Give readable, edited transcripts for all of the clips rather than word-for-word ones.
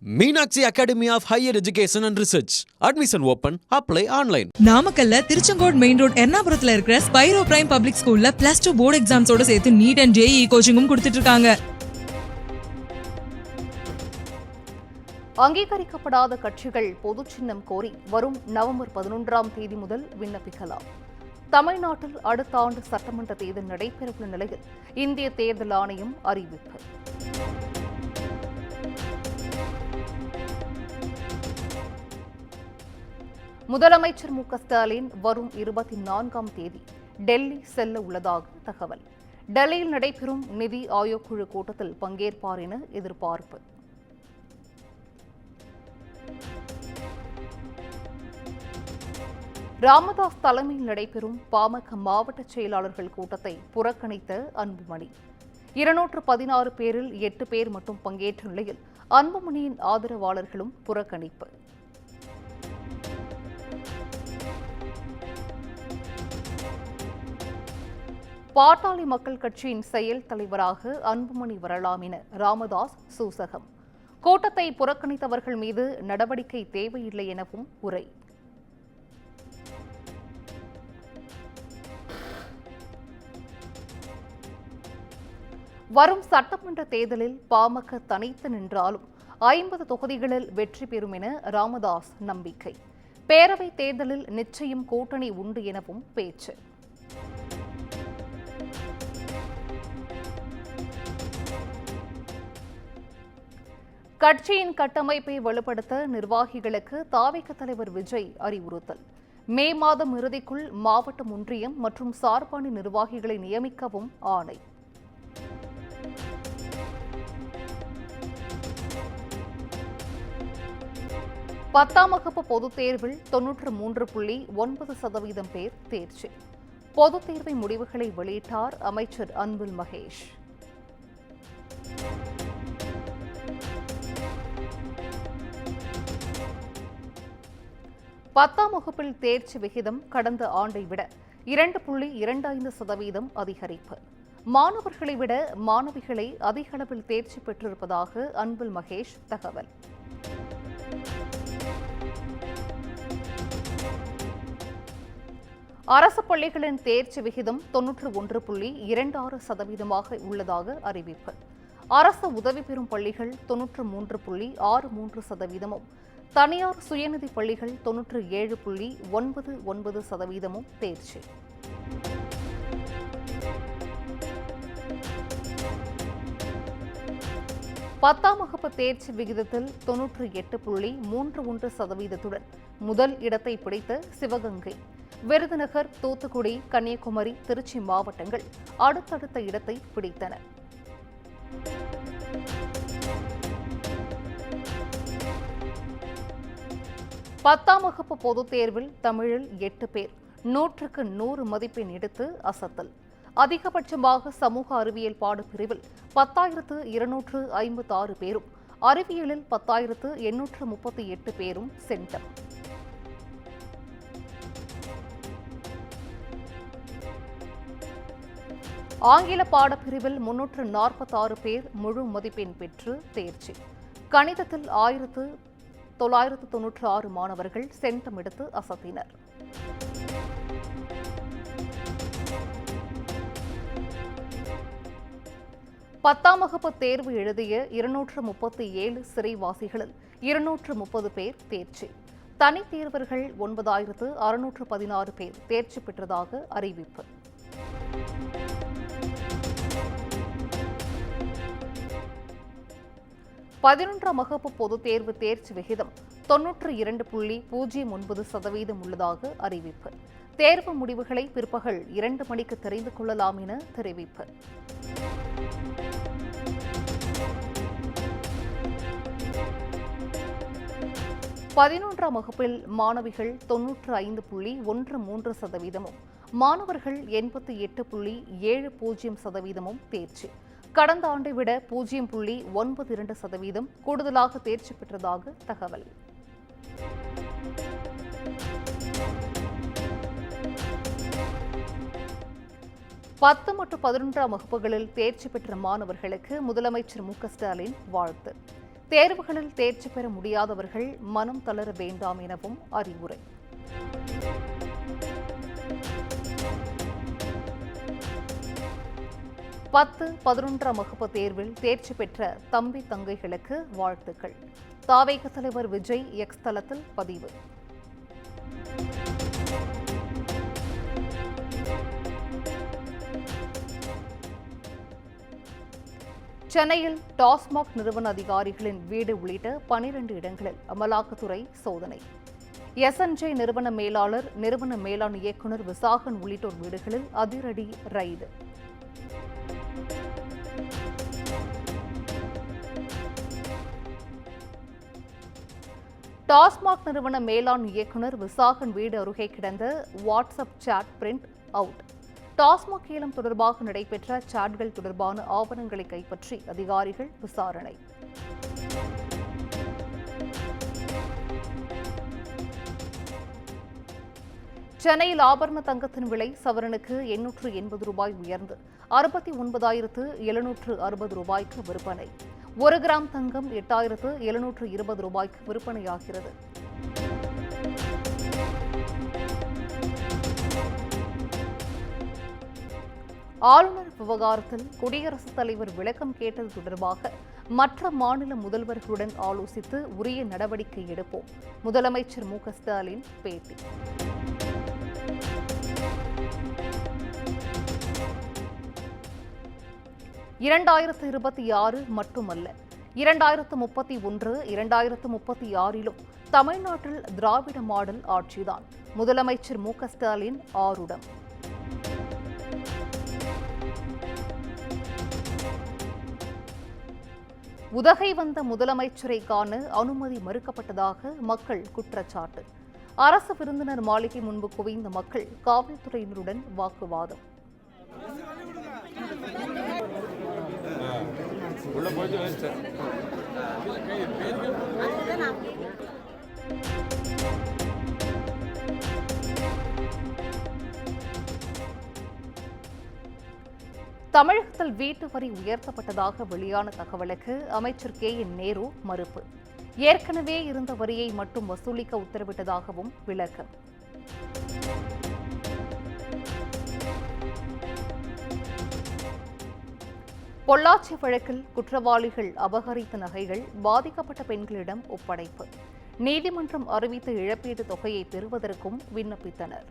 Meenakshi Academy of Higher Education and Research. Admission open. Apply online. நாமக்கல்ல Tiruchengode main road எர்ணாபுரத்துல இருக்கிற Spiro prime public ஸ்கூல்ல +2 board எக்ஸாம்ஸோட சேர்த்து NEET and JEE கோச்சிங்கும் கொடுத்துட்டு இருக்காங்க. அங்கீகரிக்கப்படாத கட்சிகள் பொது சின்னம் கோரி வரும் நவம்பர் 11ஆம் தேதி முதல் விண்ணப்பிக்கலாம். தமிழ்நாட்டில் அடுத்த ஆண்டு சட்டமன்ற தேர்தல் நடைபெறவுள்ள நிலையில் இந்திய தேர்தல் ஆணையம் அறிவிப்பு. முதலமைச்சர் மு.க.ஸ்டாலின் வரும் 24ஆம் தேதி டெல்லி செல்ல உள்ளதாக தகவல். டெல்லியில் நடைபெறும் நிதி ஆயோக் குழு கூட்டத்தில் பங்கேற்பார் என எதிர்பார்ப்பு. ராமதாஸ் தலைமையில் நடைபெறும் பாமக மாவட்ட செயலாளர்கள் கூட்டத்தை புறக்கணித்த அன்புமணி. 216 பேரில் 8 பேர் மட்டும் பங்கேற்ற நிலையில் அன்புமணியின் ஆதரவாளர்களும் புறக்கணிப்பு. பாட்டாளி மக்கள் கட்சியின் செயல் தலைவராக அன்புமணி வரலாம் என ராமதாஸ் சூசகம். கூட்டத்தை புறக்கணித்தவர்கள் மீது நடவடிக்கை தேவையில்லை எனவும் உரை. வரும் சட்டமன்ற தேர்தலில் பாமக தனித்து நின்றாலும் 50 தொகுதிகளில் வெற்றி பெறும் என ராமதாஸ் நம்பிக்கை. பேரவைத் தேர்தலில் நிச்சயம் கூட்டணி உண்டு எனவும் பேச்சு. கட்சியின் கட்டமைப்பை வலுப்படுத்த நிர்வாகிகளுக்கு தாவேக தலைவர் விஜய் அறிவுறுத்தல். மே மாதம் இறுதிக்குள் மாவட்டம், ஒன்றியம் மற்றும் சார்பாணி நிர்வாகிகளை நியமிக்கவும் ஆணை. பத்தாம் வகுப்பு பொதுத் தேர்வில் 93.9% பேர் தேர்ச்சி. பொதுத் தேர்வின் முடிவுகளை வெளியிட்டார் அமைச்சர் அன்பில் மகேஷ். பத்தாம் வகுப்பில் தேர்ச்சி விகிதம் கடந்த ஆண்டை விட 2.25% அதிகரிப்பு. மாணவர்களை விட மாணவிகளை அதிக அளவில் தேர்ச்சி பெற்றிருப்பதாக அன்பில் மகேஷ் தகவல். அரசு பள்ளிகளின் தேர்ச்சி விகிதம் 91.26% உள்ளதாக அறிவிப்பு. அரசு உதவி பெறும் பள்ளிகள் 93.63%, தனியார் சுயநிதி பள்ளிகள் 97.99% தேர்ச்சி. பத்தாம் வகுப்பு தேர்ச்சி விகிதத்தில் 98.31% முதல் இடத்தை பிடித்த சிவகங்கை, விருதுநகர், தூத்துக்குடி, கன்னியாகுமரி, திருச்சி மாவட்டங்கள் அடுத்தடுத்த இடத்தை பிடித்தன. பத்தாம் வகுப்பு பொதுத் தேர்வில் தமிழில் 8 பேர் 100க்கு 100 மதிப்பெண் எடுத்து அசத்தல். அதிகபட்சமாக சமூக அறிவியல் பாடப்பிரிவில் 10,256 பேரும், அறிவியலில் 10,838 பேரும் சென்டம். ஆங்கில பாடப்பிரிவில் 346 பேர் முழு மதிப்பெண் பெற்று தேர்ச்சி. கணிதத்தில் 1996 மாணவர்கள் சென்டம் எடுத்து அசத்தினர். பத்தாம் வகுப்பு தேர்வு எழுதிய 237 சிறைவாசிகளில் 230 பேர் தேர்ச்சி. தனித் தேர்வர்கள் 9,616 பேர் தேர்ச்சி பெற்றதாக அறிவிப்பு. பதினொன்றாம் வகுப்பு பொதுத் தேர்வு தேர்ச்சி விகிதம் 92.09% உள்ளதாக அறிவிப்பு. தேர்வு முடிவுகளை பிற்பகல் 2 மணிக்கு தெரிந்து கொள்ளலாம் என தெரிவிப்பு. பதினொன்றாம் வகுப்பில் மாணவிகள் 95.13%, மாணவர்கள் 88.70% தேர்ச்சி. கடந்த ஆண்டை விட 0.92% கூடுதலாக தேர்ச்சி பெற்றதாக தகவல். 10 மற்றும் 11ஆம் வகுப்புகளில் தேர்ச்சி பெற்ற மாணவர்களுக்கு முதலமைச்சர் மு.க.ஸ்டாலின் வாழ்த்து. தேர்வுகளில் தேர்ச்சி பெற முடியாதவர்கள் மனம் தளர வேண்டாம் எனவும் அறிவுரை. பத்து, 11ஆம் வகுப்பு தேர்வில் தேர்ச்சி பெற்ற தம்பி தங்கைகளுக்கு வாழ்த்துக்கள். தாவேக தலைவர் விஜய் எக்ஸ் தளத்தில் பதிவு. சென்னையில் டாஸ்மாக் நிறுவன அதிகாரிகளின் வீடு உள்ளிட்ட 12 இடங்களில் அமலாக்கத்துறை சோதனை. SNJ நிறுவன மேலாளர், நிறுவன மேலாண் இயக்குநர் விசாகன் உள்ளிட்டோர் வீடுகளில் அதிரடி ரைடு. டாஸ்மாக் நிறுவன மேலாண் இயக்குநர் விசாகன் வீடு அருகே கிடந்த WhatsApp chat print out. TASMAC ஏலம் தொடர்பாக நடைபெற்ற சாட்கள் தொடர்பான ஆவணங்களை கைப்பற்றி அதிகாரிகள் விசாரணை. சென்னையில் ஆபரண தங்கத்தின் விலை சவரனுக்கு 880 ரூபாய் உயர்ந்து 69,760 ரூபாய்க்கு விற்பனை. 1 கிராம் தங்கம் 8,720 ரூபாய்க்கு விற்பனையாகிறது. ஆளுநர் விவகாரத்தில் குடியரசுத் தலைவர் விளக்கம் கேட்டது தொடர்பாக மற்ற மாநில முதல்வர்களுடன் ஆலோசித்து உரிய நடவடிக்கை எடுப்போம். முதலமைச்சர் மு க ஸ்டாலின் பேட்டி. இரண்டாயிரத்து 26 மட்டுமல்ல, 2031, 2036 தமிழ்நாட்டில் திராவிட மாடல் ஆட்சிதான். முதலமைச்சர் மு க ஸ்டாலின் ஆருடம். உதகை வந்த முதலமைச்சரை காண அனுமதி மறுக்கப்பட்டதாக மக்கள் குற்றச்சாட்டு. அரசு விருந்தினர் மாளிகை முன்பு குவிந்த மக்கள் காவல்துறையினருடன் வாக்குவாதம். தமிழகத்தில் வீட்டு வரி உயர்த்தப்பட்டதாக வெளியான தகவலுக்கு அமைச்சர் KN நேரு மறுப்பு. ஏற்கனவே இருந்த வரியை மட்டும் வசூலிக்க உத்தரவிட்டதாகவும் விளக்கம். பொள்ளாச்சி வழக்கில் குற்றவாளிகள் அபகரித்த நகைகள் பாதிக்கப்பட்ட பெண்களிடம் ஒப்படைப்பு. நீதிமன்றம் அறிவித்த இழப்பீட்டு தொகையை பெறுவதற்கும் விண்ணப்பித்தனர்.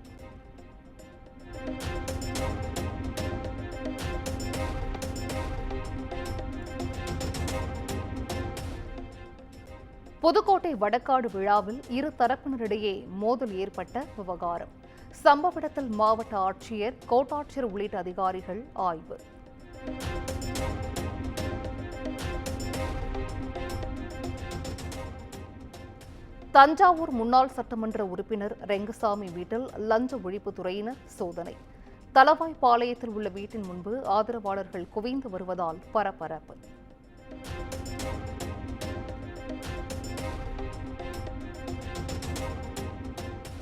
புதுக்கோட்டை வடக்காடு விழாவில் இரு தரப்பினரிடையே மோதல் ஏற்பட்ட விவகாரம். சம்பவ இடத்தில் மாவட்ட ஆட்சியர், கோட்டாட்சியர் உள்ளிட்ட அதிகாரிகள் ஆய்வு. தஞ்சாவூர் முன்னாள் சட்டமன்ற உறுப்பினர் ரெங்கசாமி வீட்டில் லஞ்ச ஒழிப்புத்துறையினர் சோதனை. தலவாய்பாளையத்தில் உள்ள வீட்டின் முன்பு ஆதரவாளர்கள் குவிந்து வருவதால் பரபரப்பு.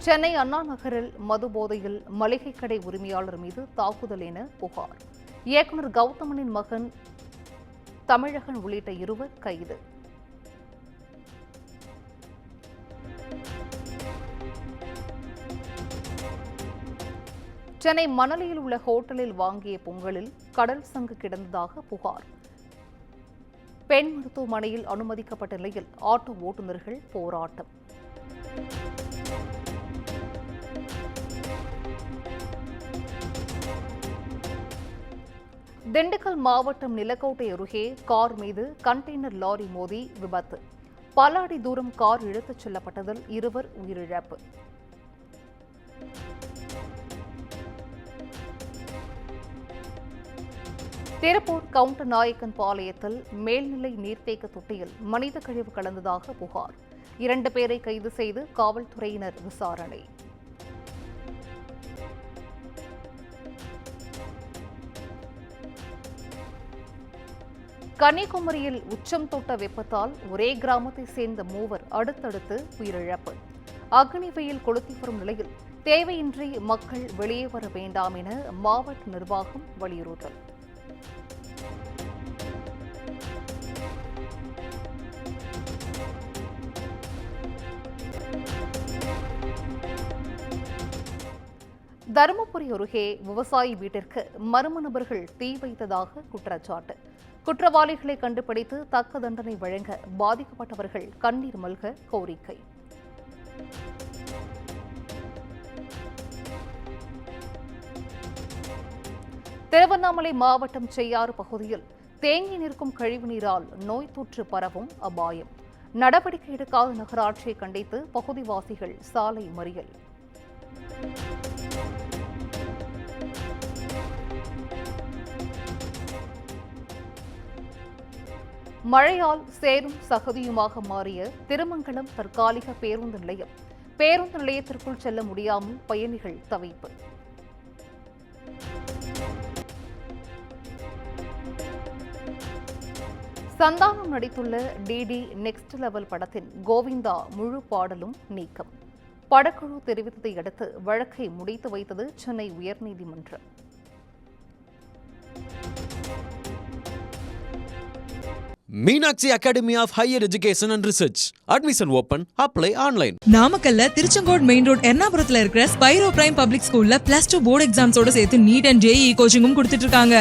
சென்னை அண்ணா நகரில் மது போதையில் மளிகை கடை உரிமையாளர் மீது தாக்குதல் என புகார். இயக்குநர் கௌதமனின் மகன் தமிழகன் உள்ளிட்ட 2 கைது. சென்னை மணலியில் உள்ள ஹோட்டலில் வாங்கிய பொங்கலில் கடல் சங்கு கிடந்ததாக புகார். பெண் மருத்துவமனையில் அனுமதிக்கப்பட்ட நிலையில் ஆட்டோ ஓட்டுநர்கள் போராட்டம். திண்டுக்கல் மாவட்டம் நிலக்கோட்டை அருகே கார் மீது கண்டெய்னர் லாரி மோதி விபத்து. பல அடி தூரம் கார் இழுத்துச் செல்லப்பட்டதில் 2 உயிரிழப்பு. திருப்பூர் கவுண்டர் நாயக்கன் பாளையத்தில் மேல்நிலை நீர்த்தேக்க தொட்டியில் மனித கழிவு கலந்ததாக புகார். 2 பேரை கைது செய்து காவல்துறையினர் விசாரணை. கன்னியாகுமரியில் உச்சம் தொட்ட வெப்பத்தால் ஒரே கிராமத்தை சேர்ந்த 3 அடுத்தடுத்து உயிரிழப்பு. அக்னி வெயில் கொளுத்தி வரும் நிலையில் தேவையின்றி மக்கள் வெளியே வர வேண்டாம் என மாவட்ட நிர்வாகம் வலியுறுத்தல். தருமபுரி அருகே விவசாயி வீட்டிற்கு மர்ம நபர்கள் தீ வைத்ததாக குற்றச்சாட்டு. குற்றவாளிகளை கண்டுபிடித்து தக்க தண்டனை வழங்க பாதிக்கப்பட்டவர்கள் கண்ணீர் மல்க கோரிக்கை. திருவண்ணாமலை மாவட்டம் செய்யாறு பகுதியில் தேங்கி நிற்கும் கழிவுநீரால் நோய் தொற்று பரவும் அபாயம். நடவடிக்கை எடுக்காத நகராட்சியை கண்டித்து பகுதிவாசிகள் சாலை மறியல். மழையால் சேரும் சகதியுமாக மாறிய திருமங்கலம் தற்காலிக பேருந்து நிலையம். பேருந்து நிலையத்திற்குள் செல்ல முடியாமல் பயணிகள் தவிப்பு. சந்தானம் நடித்துள்ள டிடி நெக்ஸ்ட் லெவல் படத்தின் கோவிந்தா முழு பாடலும் நீக்கம். படக்குழு தெரிவித்ததை அடுத்து வழக்கை முடித்து வைத்தது சென்னை உயர்நீதிமன்றம். Meenakshi Academy of Higher Education and Research. Admission open. Apply online. நாமக்கல்ல திருச்செங்கோடு மெயின் ரோட் எர்ணாபுரத்துல இருக்கிற ஸ்பைரோ பிரைம் பப்ளிக் ஸ்கூல்ல +2 போர்டு எக்ஸாம்ஸோட சேர்த்து நீட் அண்ட் JEE கோச்சிங்கும் கொடுத்துட்டு இருக்காங்க.